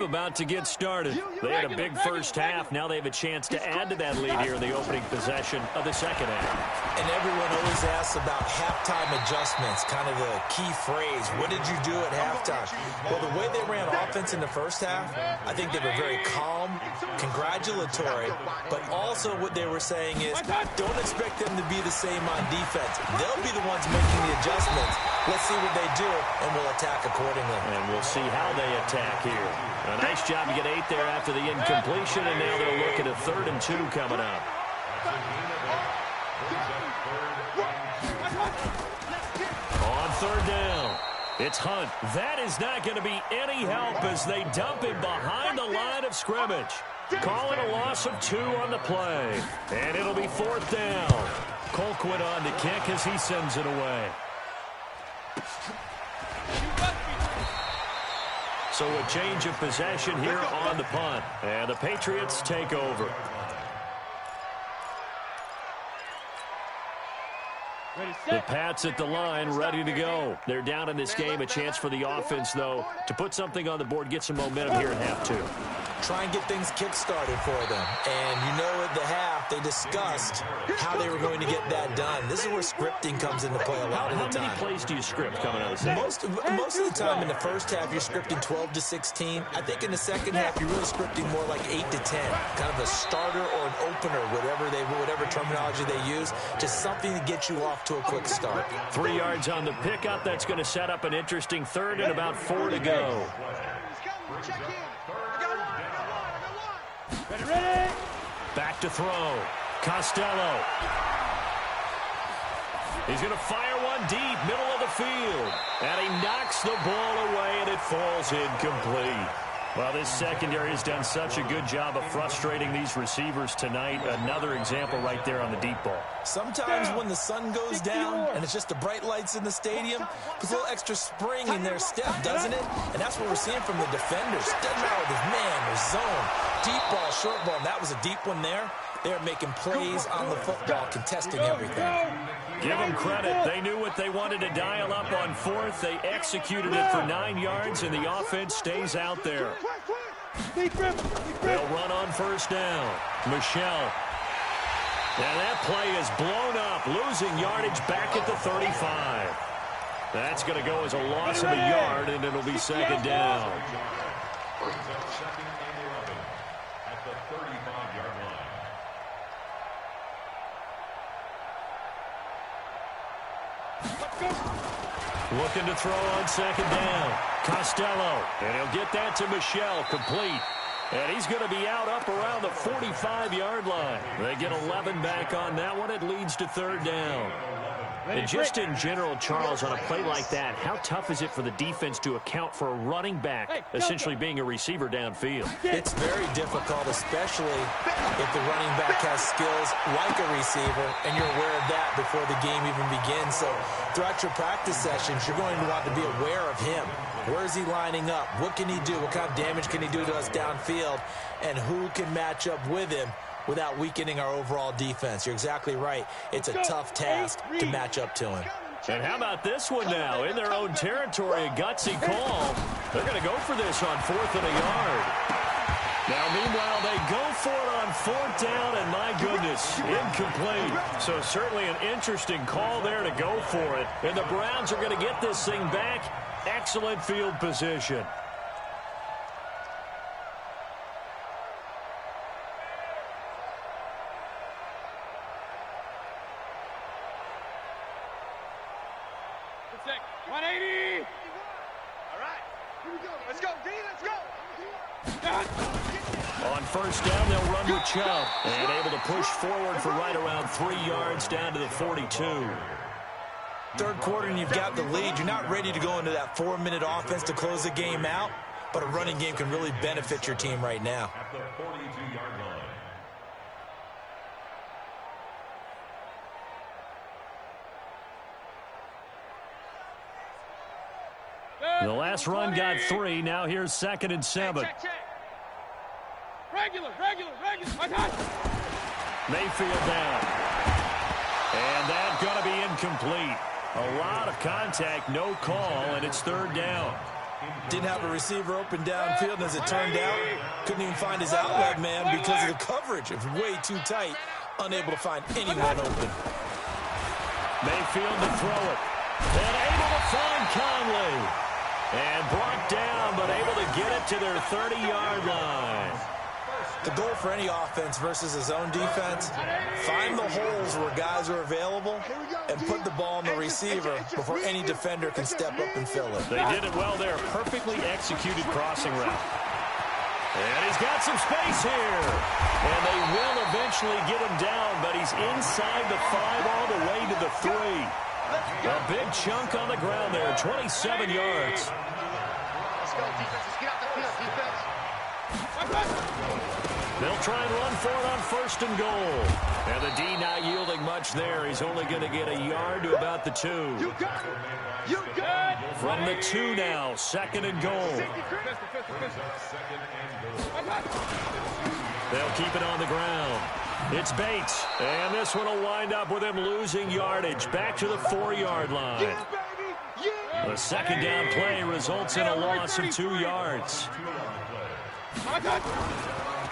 About to get started. They had a big first half. Now they have a chance to add to that lead here in the opening possession of the second half. And everyone always asks about halftime adjustments, kind of the key phrase. What did you do at halftime? Well, the way they ran offense in the first half, I think they were very calm, congratulatory, but also what they were saying is don't expect them to be the same on defense. They'll be the ones making the adjustments. Let's see what they do, and we'll attack accordingly. And we'll see how they attack here. A nice job to get 8 there after the incompletion, and now they'll look at a 3rd and 2 coming up. On 3rd down, it's Hunt. That is not going to be any help as they dump him behind the line of scrimmage. Calling a loss of 2 on the play. And it'll be 4th down. Colquitt on to kick as he sends it away. So a change of possession here on the punt. And the Patriots take over. The Pats at the line, ready to go. They're down in this game. A chance for the offense, though, to put something on the board, get some momentum here in half 2. Try and get things kick-started for them. And you know at the half, they discussed how they were going to get that done. This is where scripting comes into play a lot of the time. How many plays do you script coming out of the most of the time in the first half, you're scripting 12 to 16. I think in the second half, you're really scripting more like 8 to 10. Kind of a starter or an opener, whatever terminology they use. Just something to get you off to a quick start. 3 yards on the pickup. That's going to set up an interesting 3rd and about 4 to go. Ready? Back to throw. Costello. He's going to fire one deep, middle of the field. And he knocks the ball away, and it falls incomplete. Well, this secondary has done such a good job of frustrating these receivers tonight. Another example right there on the deep ball. Sometimes when the sun goes down and it's just the bright lights in the stadium, puts a little extra spring in their step, doesn't it? And that's what we're seeing from the defenders. Doesn't matter if it's man or zone, deep ball, short ball, and that was a deep one there. They're making plays on the football, contesting everything. Give them credit. They knew what they wanted to dial up on 4th. They executed it for 9 yards, and the offense stays out there. They'll run on 1st down. Michelle. And that play is blown up, losing yardage back at the 35. That's going to go as a loss of a yard, and it'll be 2nd down. At the 35-yard line. Looking to throw on 2nd down. Costello. And he'll get that to Michelle, complete. And he's going to be out up around the 45-yard line. They get 11 back on that one. It leads to 3rd down. And just in general, Charles, on a play like that, how tough is it for the defense to account for a running back essentially being a receiver downfield? It's very difficult, especially if the running back has skills like a receiver, and you're aware of that before the game even begins. So throughout your practice sessions, you're going to want to be aware of him. Where is he lining up? What can he do? What kind of damage can he do to us downfield? And who can match up with him without weakening our overall defense? You're exactly right. It's a tough task to match up to him. And how about this one now? In their own territory, a gutsy call. They're going to go for this on 4th and a yard. Now, meanwhile, they go for it on 4th down, and my goodness, incomplete. So certainly an interesting call there to go for it. And the Browns are going to get this thing back. Excellent field position. On 1st down, they'll run with Chubb. And able to push forward for right around 3 yards down to the 42. 3rd quarter and you've got the lead. You're not ready to go into that 4-minute offense to close the game out, but a running game can really benefit your team right now. At the 42-yard line. The last run got 3. Now here's 2nd and 7. Regular. Mayfield down. And that's going to be incomplete. A lot of contact, no call, and it's 3rd down. Didn't have a receiver open downfield, and as it turned out, couldn't even find his outlet man because of the coverage. It was way too tight, unable to find anyone open. Mayfield to throw it. And able to find Conley. And brought down, but able to get it to their 30-yard line. The goal for any offense versus his own defense, find the holes where guys are available and put the ball in the receiver before any defender can step up and fill it. They did it well there. Perfectly executed crossing route. And he's got some space here. And they will eventually get him down, but he's inside the 5 all the way to the 3. A big chunk on the ground there, 27 yards. Let's go, defense. Let's get out the field, defense. They'll try and run for it on 1st and goal. And the D not yielding much there. He's only going to get a yard to about the 2. You got it. You got it. From the 2 now, 2nd and goal. They'll keep it on the ground. It's Bates. And this one will wind up with him losing yardage. Back to the 4-yard line. The 2nd down play results in a loss of 2 yards.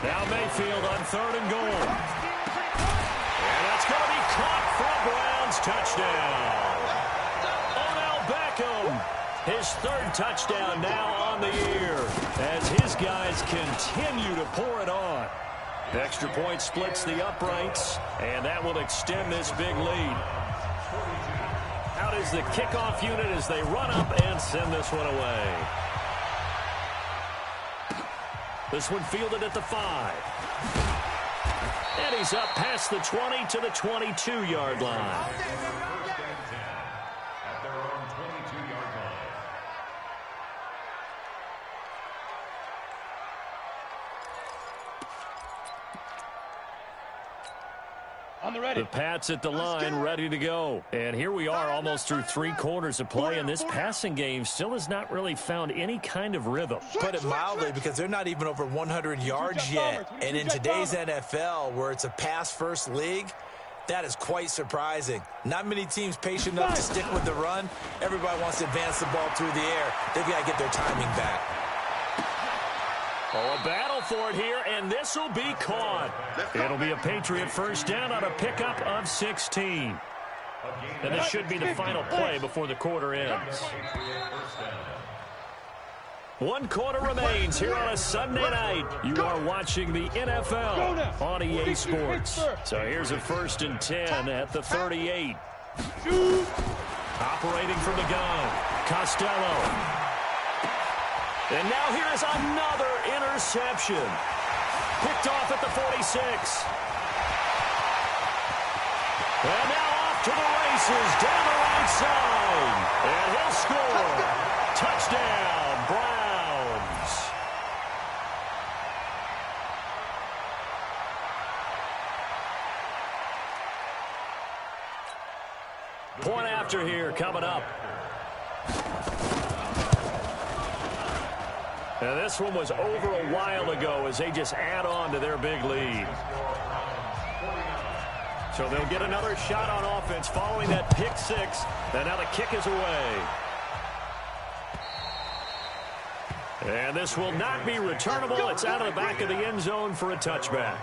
Now Mayfield on 3rd and goal. And that's going to be caught for a Browns touchdown. Odell Beckham, his 3rd touchdown now on the year as his guys continue to pour it on. Extra point splits the uprights, and that will extend this big lead. Out is the kickoff unit as they run up and send this one away. This one fielded at the 5. And he's up past the 20 to the 22-yard line. At their own 22-yard line. The Pats at the line, ready to go. And here we are almost through 3 quarters of play, and this passing game still has not really found any kind of rhythm. Put it mildly, because they're not even over 100 yards yet. And in today's NFL, where it's a pass-first league, that is quite surprising. Not many teams patient enough to stick with the run. Everybody wants to advance the ball through the air. They've got to get their timing back. Oh, a battle for it here, and this will be caught. It'll be a Patriot 1st down on a pickup of 16. And this should be the final play before the quarter ends. 1 quarter remains here on a Sunday night. You are watching the NFL on EA Sports. So here's a 1st and 10 at the 38. Operating from the gun, Costello. And now here is another interception. Picked off at the 46. And now off to the races down the right side. And he'll score. Touchdown, Browns. Point after here coming up. Now this one was over a while ago as they just add on to their big lead. So they'll get another shot on offense following that pick 6. And now the kick is away. And this will not be returnable. It's out of the back of the end zone for a touchback.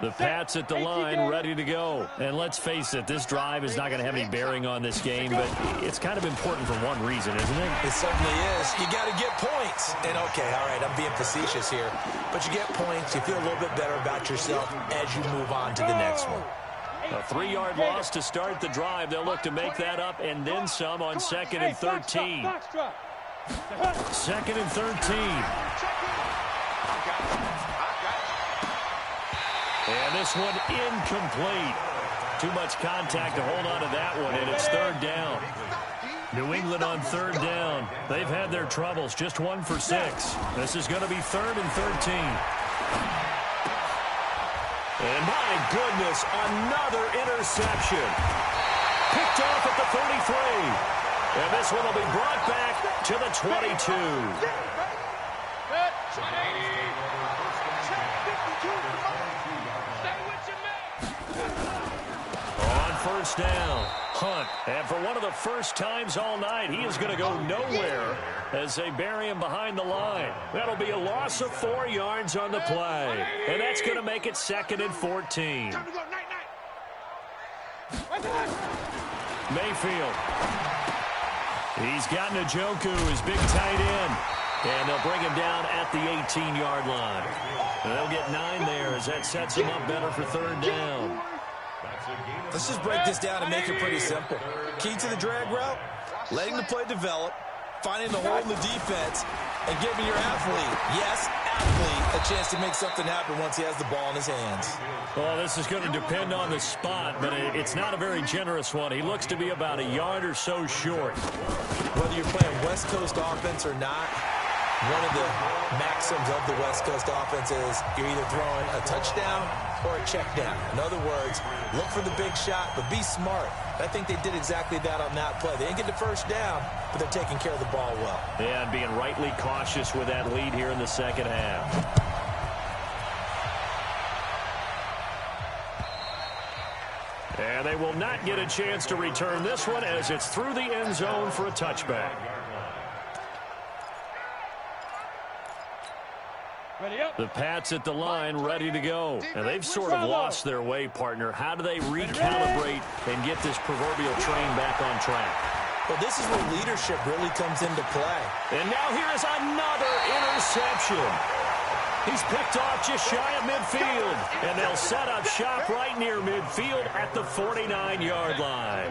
The Pats at the line, ready to go. And let's face it, this drive is not going to have any bearing on this game, but it's kind of important for one reason, isn't it? It certainly is. You got to get points. And, okay, all right, I'm being facetious here. But you get points, you feel a little bit better about yourself as you move on to the next one. A 3-yard loss to start the drive. They'll look to make that up and then some on 2nd and 13. 2nd and 13. And this one incomplete. Too much contact to hold on to that one, and it's 3rd down. New England on 3rd down. They've had their troubles, just 1 for 6. This is going to be 3rd and 13. And my goodness, another interception. Picked off at the 33. And this one will be brought back to the 22. On 1st down, Hunt. And for one of the first times all night, he is going to go nowhere as they bury him behind the line. That'll be a loss of 4 yards on the play. And that's going to make it 2nd and 14. Mayfield. He's got Njoku, his big tight end. And they'll bring him down at the 18-yard line. And they'll get 9 there as that sets him up better for 3rd down. Let's just break this down and make it pretty simple. Key to the drag route, letting the play develop, finding the hole in the defense, and giving your athlete, yes, athlete, a chance to make something happen once he has the ball in his hands. Well, this is going to depend on the spot, but it's not a very generous one. He looks to be about a yard or so short. Whether you're playing West Coast offense or not, one of the maxims of the West Coast offense is you're either throwing a touchdown or a check down. In other words, look for the big shot, but be smart. I think they did exactly that on that play. They didn't get the first down, but they're taking care of the ball well. Yeah, and being rightly cautious with that lead here in the second half. And they will not get a chance to return this one as it's through the end zone for a touchback. The Pats at the line, ready to go. And they've sort of lost their way, partner. How do they recalibrate and get this proverbial train back on track? Well, this is where leadership really comes into play. And now here is another interception. He's picked off just shy of midfield. And they'll set up shop right near midfield at the 49-yard line.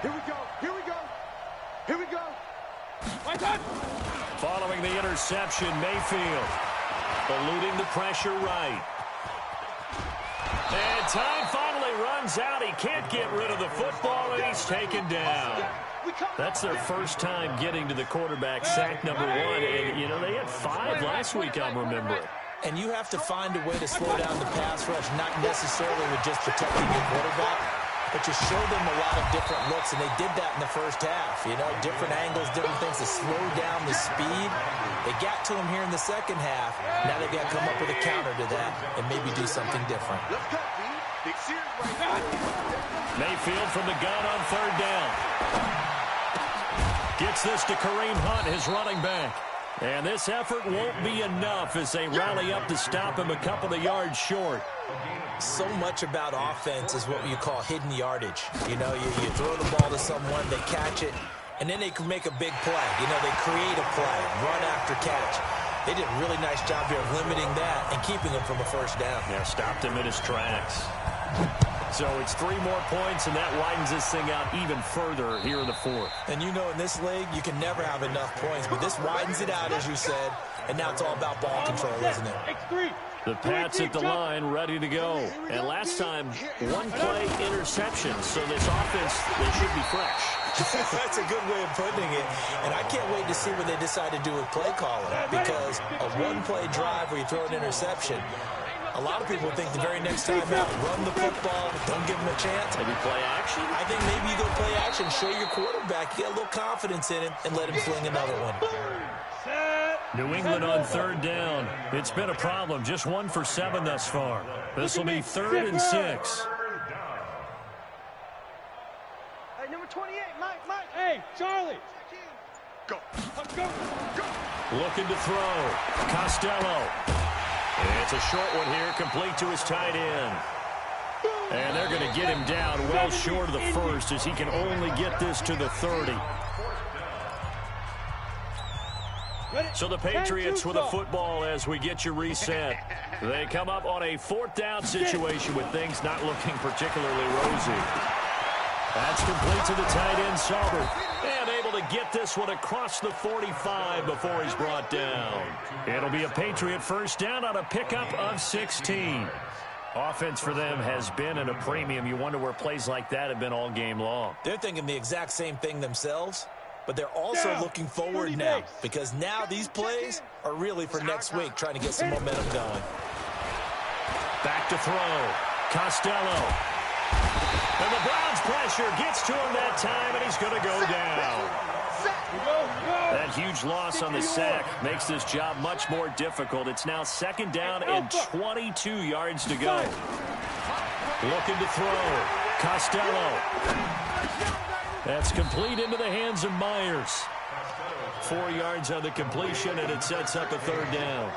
Here we go. Here we go. Here we go. My God. Following the interception, Mayfield eluding the pressure right. And time finally runs out. He can't get rid of the football, and he's taken down. That's their first time getting to the quarterback, sack number 1. And, you know, they had 5 last week, I'm remembering. And you have to find a way to slow down the pass rush, not necessarily with just protecting your quarterback, but you show them a lot of different looks, and they did that in the first half. You know, different angles, different things to slow down the speed. They got to him here in the second half. Now they've got to come up with a counter to that and maybe do something different. Let's go, B. Big series right now. Mayfield from the gun on 3rd down. Gets this to Kareem Hunt, his running back. And this effort won't be enough as they rally up to stop him a couple of yards short. So much about offense is what you call hidden yardage. You know, you throw the ball to someone, they catch it, and then they can make a big play. You know, they create a play, run after catch. They did a really nice job here of limiting that and keeping him from a first down. Yeah, stopped him in his tracks. So it's 3 more points, and that widens this thing out even further here in the 4th. And you know, in this league, you can never have enough points, but this widens it out, as you said, and now it's all about ball control, isn't it? The Pats at the line, ready to go. And last time, 1-play interception. So this offense, they should be fresh. That's a good way of putting it. And I can't wait to see what they decide to do with play calling, because a 1-play drive where you throw an interception, a lot of people think the very next time out, run the football, don't give them a chance. Maybe play action? I think maybe you go play action, show your quarterback, get a little confidence in him, and let him fling another one. New England on 3rd down. It's been a problem. Just 1 for 7 thus far. This will be 3rd and 6. Hey, number 28, Mike. Hey, Charlie. Go. Looking to throw. Costello. It's a short one here, complete to his tight end. And they're going to get him down well short of the first as he can only get this to the 30. So the Patriots with a football as we get you reset. They come up on a 4th down situation with things not looking particularly rosy. That's complete to the tight end, Sauber. And able to get this one across the 45 before he's brought down. It'll be a Patriot first down on a pickup of 16. Offense for them has been at a premium. You wonder where plays like that have been all game long. They're thinking the exact same thing themselves, but they're also looking forward now, because now these plays are really for next week, trying to get some momentum going. Back to throw. Costello. And the Browns pressure gets to him that time, and he's going to go down. That huge loss on the sack makes this job much more difficult. It's now 2nd down and 22 yards to go. Looking to throw. Costello. That's complete into the hands of Myers. 4 yards on the completion, and it sets up a third down.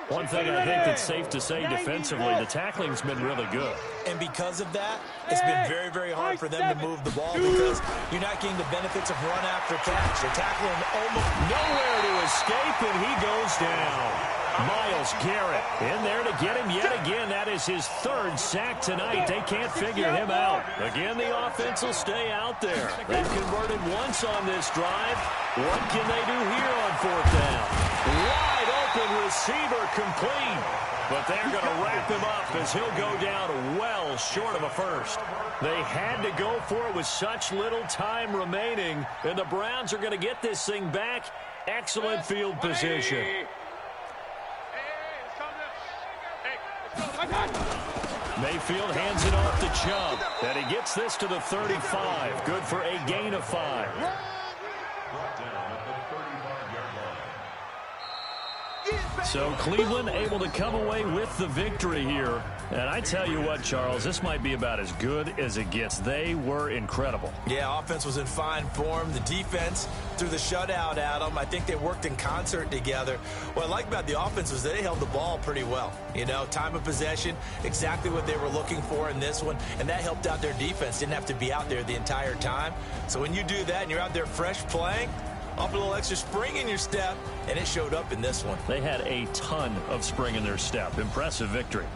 One thing I think that's safe to say defensively, the tackling's been really good. And because of that, it's been very, very hard for them to move the ball because you're not getting the benefits of run after catch. They're tackling almost nowhere to escape, and he goes down. Myles Garrett in there to get him yet again. That is his third sack tonight. They can't figure him out. Again, the offense will stay out there. They've converted once on this drive. What can they do here on fourth down? Wide open receiver complete. But they're going to wrap him up as he'll go down well short of a first. They had to go for it with such little time remaining, and the Browns are going to get this thing back. Excellent field position. Mayfield hands it off to Chubb, and he gets this to the 35. Good for a gain of 5. So Cleveland able to come away with the victory here. And I tell you what, Charles, this might be about as good as it gets. They were incredible. Yeah, offense was in fine form. The defense threw the shutout at them. I think they worked in concert together. What I like about the offense was they held the ball pretty well. You know, time of possession, exactly what they were looking for in this one. And that helped out their defense. Didn't have to be out there the entire time. So when you do that and you're out there fresh playing, up a little extra spring in your step, and it showed up in this one. They had a ton of spring in their step. Impressive victory.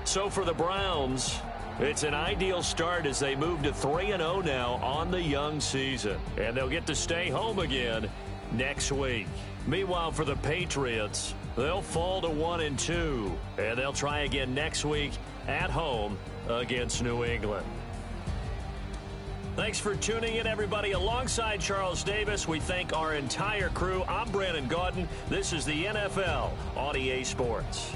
So for the Browns, it's an ideal start as they move to 3-0 now on the young season. And they'll get to stay home again next week. Meanwhile, for the Patriots, they'll fall to 1-2. And they'll try again next week at home against New England. Thanks for tuning in, everybody. Alongside Charles Davis, we thank our entire crew. I'm Brandon Gaudin. This is the NFL on EA Sports.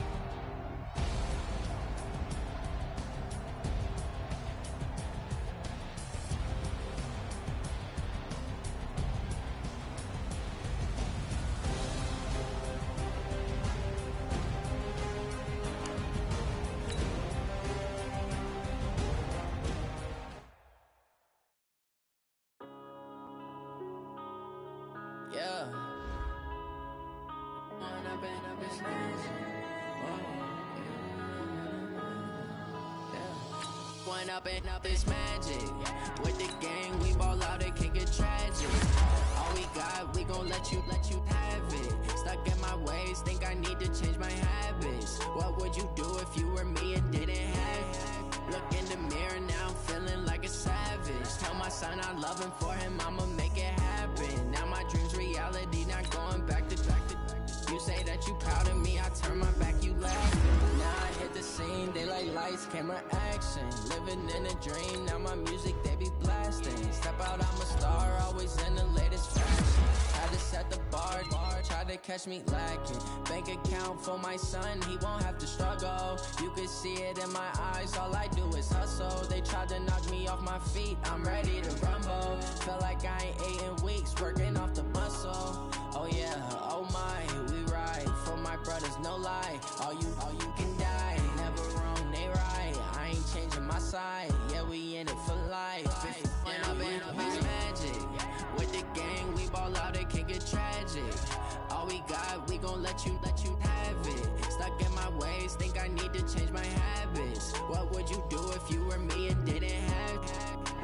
Yeah. One up and up is magic. With the gang, we ball out and kick it tragic. All we got, we gon' let you have it. Stuck in my ways, think I need to change my habits. What would you do if you were me and didn't have it? Look in the mirror now, I'm feeling like a savage. Tell my son I love him, for him I'ma make it happen. Now my dreams reality, not going back to. You say that you proud of me, I turn my back, you laughing. Now I hit the scene, they like lights, camera, action. Living in a dream, now my music, they be blasting. Step out, I'm a star, always in the latest fashion. Had to set the bar, try to catch me lacking. Bank account for my son, he won't have to struggle. You can see it in my eyes, all I do is hustle. They tried to knock me off my feet, I'm ready to rumble. Feel like I ain't ate in weeks, working off the muscle. Oh yeah, oh my, we ride for my brothers, no lie. All you can die, never wrong, they right. I ain't changing my side, yeah, we in it for life. And up is magic. With the gang, we ball out, it can get tragic. All we got, we gon' let you have it. Stuck in my ways, think I need to change my habits. What would you do if you were me and didn't have it?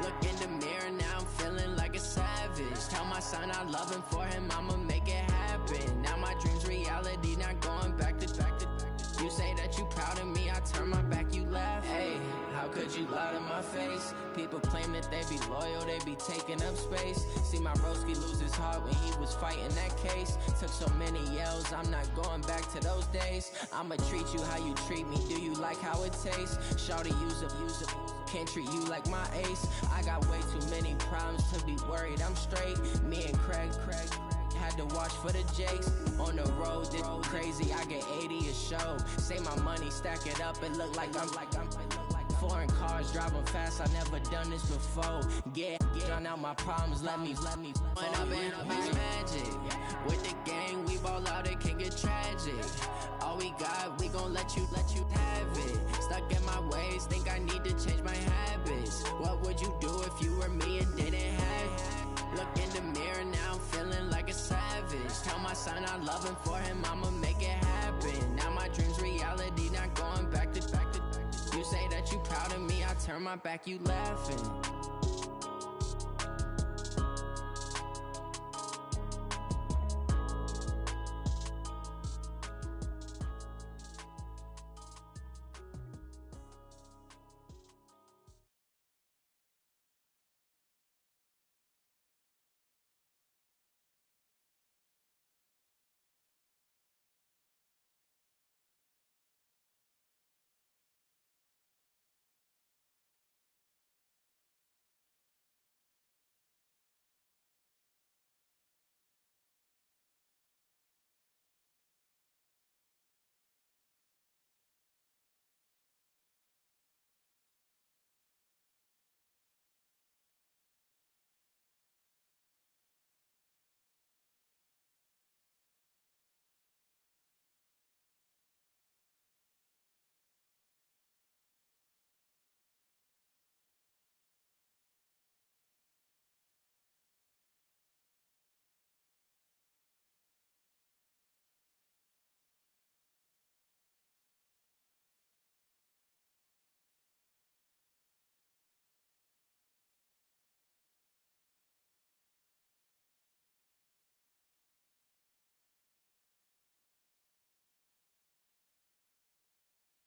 Look in the mirror, now I'm feeling like a savage. Tell my son I love him, for him I'ma make it happen. Now my dreams reality, not going back to. You say that you proud of me, I turn my back, you laugh. Hey, how could you lie to my face? People claim that they be loyal, they be taking up space. See my broski lose his heart when he was fighting that case. Took so many yells, I'm not going back to those days. I'ma treat you how you treat me, do you like how it tastes? Shawty, use up, can't treat you like my ace. I got way too many problems to be worried, I'm straight. Me and Craig had to watch for the Jakes. On the road, this crazy, I get 80 a show. Say my money, stack it up, it look like I'm foreign cars, driving fast, I never done this before. Drown out my problems, let me. When I've been magic. With the gang, we ball out, it can get tragic. All we got, we gon' let you have it. Stuck in my ways, think I need to change my habits. What would you do if you were me and didn't have it? Look in the mirror now, I'm feeling like a savage. Tell my son I love him, for him I'ma make it happen. Now my dream's reality, not going back to. You say that you proud of me, I turn my back, you laughing.